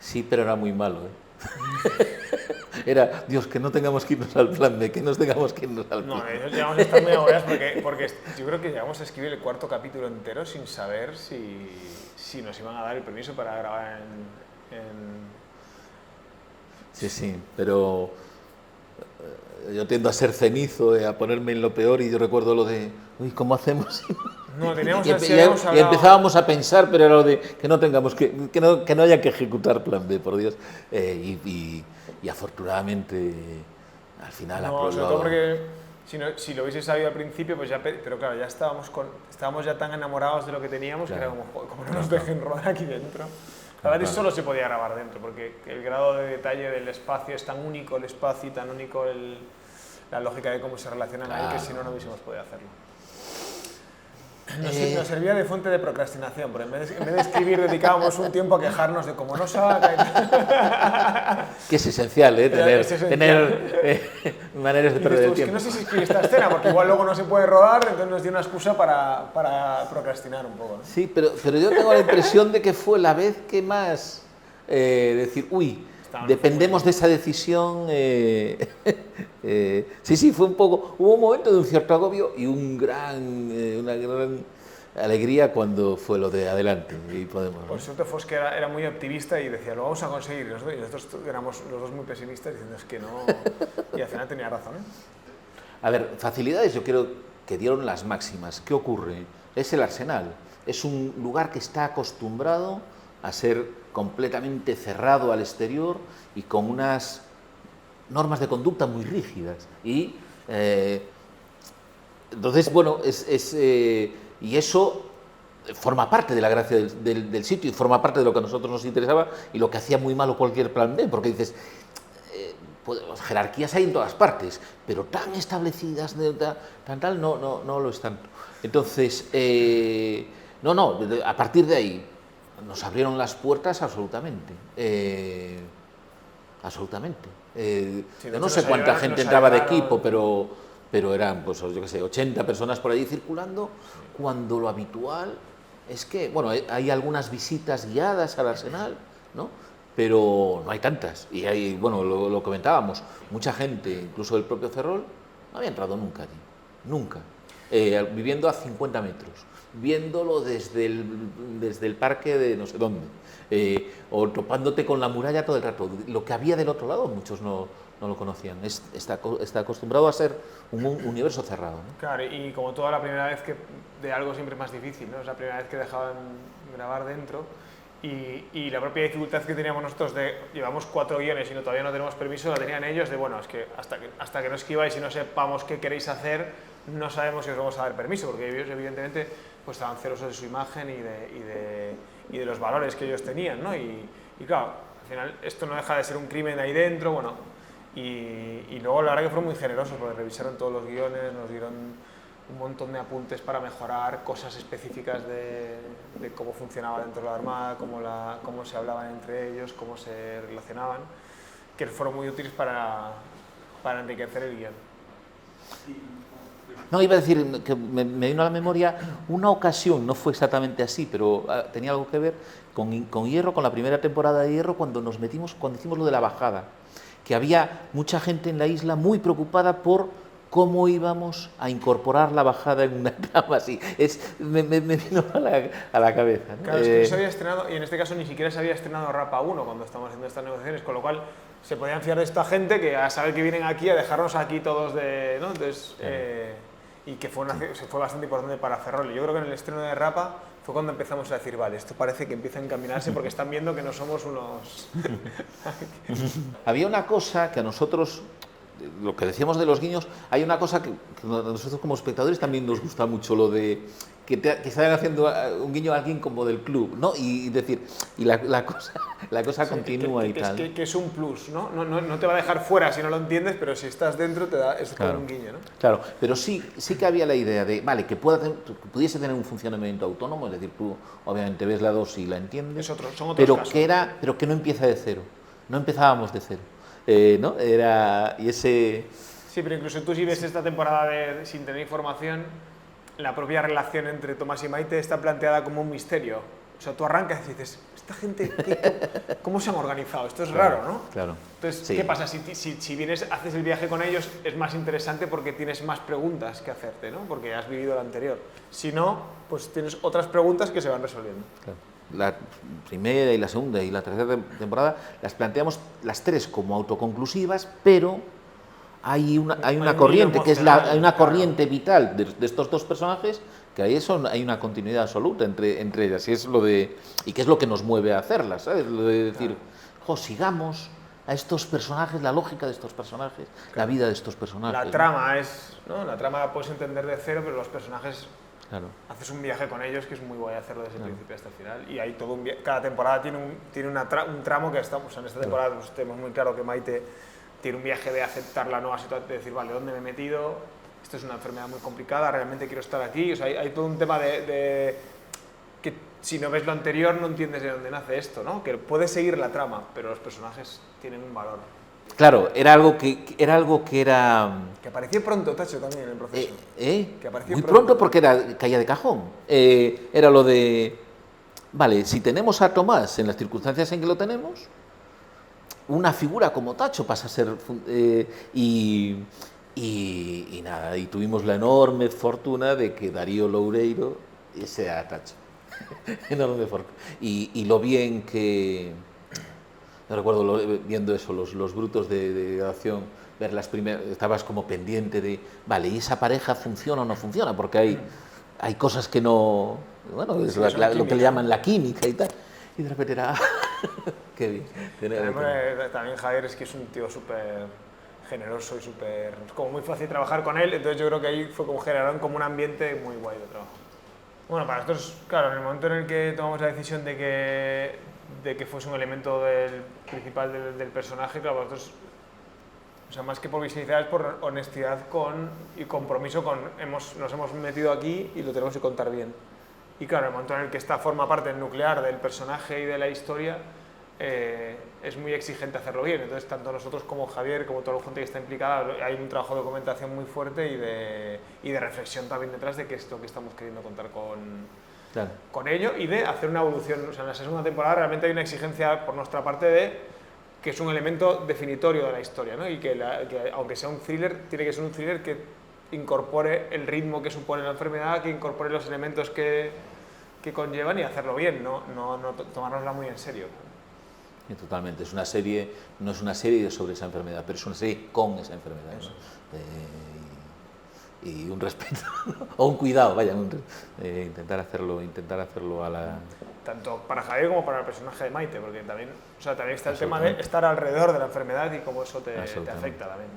Sí, pero era muy malo, Era, Dios, que no tengamos que irnos al plan B, que nos tengamos que irnos al plan No, B. eso llegamos a estar muy agobiados porque yo creo que llegamos a escribir el cuarto capítulo entero sin saber si nos iban a dar el permiso para grabar en... Sí, sí, pero yo tiendo a ser cenizo, a ponerme en lo peor y yo recuerdo lo de, uy, ¿cómo hacemos? No, teníamos Y, así, habíamos y hablado... empezábamos a pensar, pero era lo de que no tengamos que no haya que ejecutar plan B, por Dios. Y afortunadamente al final No, sobre todo porque si lo hubiese sabido al principio, pues ya... Pero claro, ya estábamos ya tan enamorados de lo que teníamos que era como, joder, como no nos dejen rodar aquí dentro. La verdad es que solo se podía grabar dentro, porque el grado de detalle del espacio es tan único, el espacio y tan único la lógica de cómo se relacionan ahí, que si no, no hubiésemos podido hacerlo. Nos servía de fuente de procrastinación, porque en vez de escribir dedicábamos un tiempo a quejarnos de cómo no salga. Que es esencial, Es esencial. tener maneras de perder el Es que tiempo. no sé si escribí esta escena, porque igual luego no se puede rodar, entonces nos dio una excusa para procrastinar un poco, ¿no? Sí, pero yo tengo la impresión de que fue la vez que más decir, uy, dependemos de esa decisión. Sí, fue un poco. Hubo un momento de un cierto agobio y una gran alegría cuando fue lo de adelante y podemos. Por suerte Fos que era muy optimista y decía, lo vamos a conseguir. Y nosotros éramos los dos muy pesimistas diciendo, es que no. Y al final tenía razón, A ver, facilidades yo creo que dieron las máximas. ¿Qué ocurre? Es el Arsenal. Es un lugar que está acostumbrado a ser completamente cerrado al exterior y con unas normas de conducta muy rígidas. Y entonces, bueno, y eso forma parte de la gracia del sitio y forma parte de lo que a nosotros nos interesaba y lo que hacía muy malo cualquier plan B, porque dices, jerarquías hay en todas partes, pero tan establecidas, tal, no lo están. Entonces, a partir de ahí nos abrieron las puertas absolutamente. Absolutamente. Yo no sé cuánta gente entraba de equipo, pero eran, pues, yo qué sé, 80 personas por allí circulando, cuando lo habitual es que, bueno, hay algunas visitas guiadas al Arsenal, ¿no? Pero no hay tantas. Y hay, bueno, lo comentábamos, mucha gente, incluso el propio Ferrol, no había entrado nunca allí, nunca. Viviendo a 50 metros, viéndolo desde el parque de no sé dónde, o topándote con la muralla todo el rato. Lo que había del otro lado, muchos no lo conocían. Está acostumbrado a ser un universo cerrado, ¿no? Claro, y como toda la primera vez de algo siempre es más difícil, ¿no? Es la primera vez que dejaban grabar dentro. Y la propia dificultad que teníamos nosotros llevamos 4 guiones y todavía no tenemos permiso, la tenían ellos de, bueno, es que hasta que no escribáis y no sepamos qué queréis hacer, no sabemos si os vamos a dar permiso, porque ellos evidentemente pues estaban celosos de su imagen y de los valores que ellos tenían, ¿no? Y claro, al final esto no deja de ser un crimen ahí dentro, bueno, y luego la verdad que fueron muy generosos porque revisaron todos los guiones, nos dieron un montón de apuntes para mejorar cosas específicas de cómo funcionaba dentro de la Armada, cómo se hablaban entre ellos, cómo se relacionaban, que fueron muy útiles para enriquecer el guión. No, iba a decir que me vino a la memoria una ocasión, no fue exactamente así, pero tenía algo que ver con Hierro, con la primera temporada de Hierro, cuando hicimos lo de la bajada, que había mucha gente en la isla muy preocupada por cómo íbamos a incorporar la bajada en una trama así. Me vino a la cabeza, ¿no? Claro, es que no se había estrenado, y en este caso ni siquiera se había estrenado Rapa 1 cuando estamos haciendo estas negociaciones, con lo cual se podían fiar de esta gente que a saber que vienen aquí, a dejarnos aquí todos de... ¿no? Entonces, y que fue bastante importante para Ferrol. Yo creo que en el estreno de Rapa fue cuando empezamos a decir, vale, esto parece que empieza a encaminarse porque están viendo que no somos unos... Había una cosa que a nosotros, lo que decíamos de los guiños, hay una cosa que a nosotros como espectadores también nos gusta mucho, lo de que están haciendo un guiño a alguien como del club, ¿no? Y decir, y la cosa continúa y tal. Que es un plus, ¿no? No te va a dejar fuera si no lo entiendes, pero si estás dentro es como un guiño, ¿no? Claro, pero sí que había la idea de, vale, que pudiese tener un funcionamiento autónomo, es decir, tú obviamente ves la 2 y la entiendes, son otros pero casos. pero que no empieza de cero, no empezábamos de cero, ¿no? Y ese... Sí, pero incluso tú si ves esta temporada sin tener información, la propia relación entre Tomás y Maite está planteada como un misterio. O sea, tú arrancas y dices, esta gente, ¿cómo se han organizado? Esto es raro, ¿no? Claro. Entonces, Sí. ¿qué pasa? Si vienes, haces el viaje con ellos, es más interesante porque tienes más preguntas que hacerte, ¿no? Porque has vivido el anterior. Si no, pues tienes otras preguntas que se van resolviendo. Claro. La primera y la segunda y la tercera temporada las planteamos las tres como autoconclusivas, pero hay una corriente, que es hay una corriente vital de estos dos personajes, que ahí hay una continuidad absoluta entre ellas, y es y que es lo que nos mueve a hacerlas, ¿sabes? Lo de decir, sigamos a estos personajes, la lógica de estos personajes, la vida de estos personajes. La trama es, ¿no? La trama la puedes entender de cero, pero los personajes, claro, haces un viaje con ellos que es muy guay hacerlo desde el principio hasta el final. Y hay todo cada temporada tiene un tramo que estamos en esta temporada, pues tenemos muy claro que Maite tiene un viaje de aceptar la nueva situación, de decir, vale, ¿dónde me he metido? Esto es una enfermedad muy complicada, realmente quiero estar aquí. O sea, hay todo un tema de que si no ves lo anterior no entiendes de dónde nace esto, ¿no? Que puedes seguir la trama, pero los personajes tienen un valor. Claro, era algo que era... Que apareció pronto, Tacho, también en el proceso. Que apareció muy pronto porque caía de cajón. Era lo de... Vale, si tenemos a Tomás en las circunstancias en que lo tenemos, una figura como Tacho pasa a ser... y nada, y tuvimos la enorme fortuna de que Darío Loureiro sea Tacho. Enorme fortuna. Y lo bien que... No recuerdo viendo eso, los brutos de grabación, ver las primeras, estabas como pendiente de, vale, ¿y esa pareja funciona o no funciona? Porque hay cosas que no, bueno, es lo que le llaman la química y tal. Y de repente era, qué bien. También Javier es que es un tío súper generoso y súper, es como muy fácil trabajar con él, entonces yo creo que ahí fue como generaron como un ambiente muy guay de trabajo. Bueno, para nosotros, claro, en el momento en el que tomamos la decisión de que fuese un elemento principal del personaje, claro, para nosotros, o sea, más que por visibilidad, es por honestidad y compromiso nos hemos metido aquí y lo tenemos que contar bien. Y claro, en el momento en el que esta forma parte del nuclear del personaje y de la historia, es muy exigente hacerlo bien. Entonces, tanto nosotros como Javier, como toda la gente que está implicada, hay un trabajo de documentación muy fuerte y de reflexión también detrás de qué es lo que estamos queriendo contar con ello y de hacer una evolución. O sea, en la segunda temporada realmente hay una exigencia por nuestra parte de que es un elemento definitorio de la historia, ¿no? Y que aunque sea un thriller, tiene que ser un thriller que incorpore el ritmo que supone la enfermedad, que incorpore los elementos que conllevan y hacerlo bien, no tomárnosla muy en serio. Totalmente, es una serie, no es una serie sobre esa enfermedad, pero es una serie con esa enfermedad, ¿no? Y un respeto o un cuidado, vaya, intentar hacerlo a la... Tanto para Javier como para el personaje de Maite, porque también está el tema de estar alrededor de la enfermedad y cómo eso te afecta también.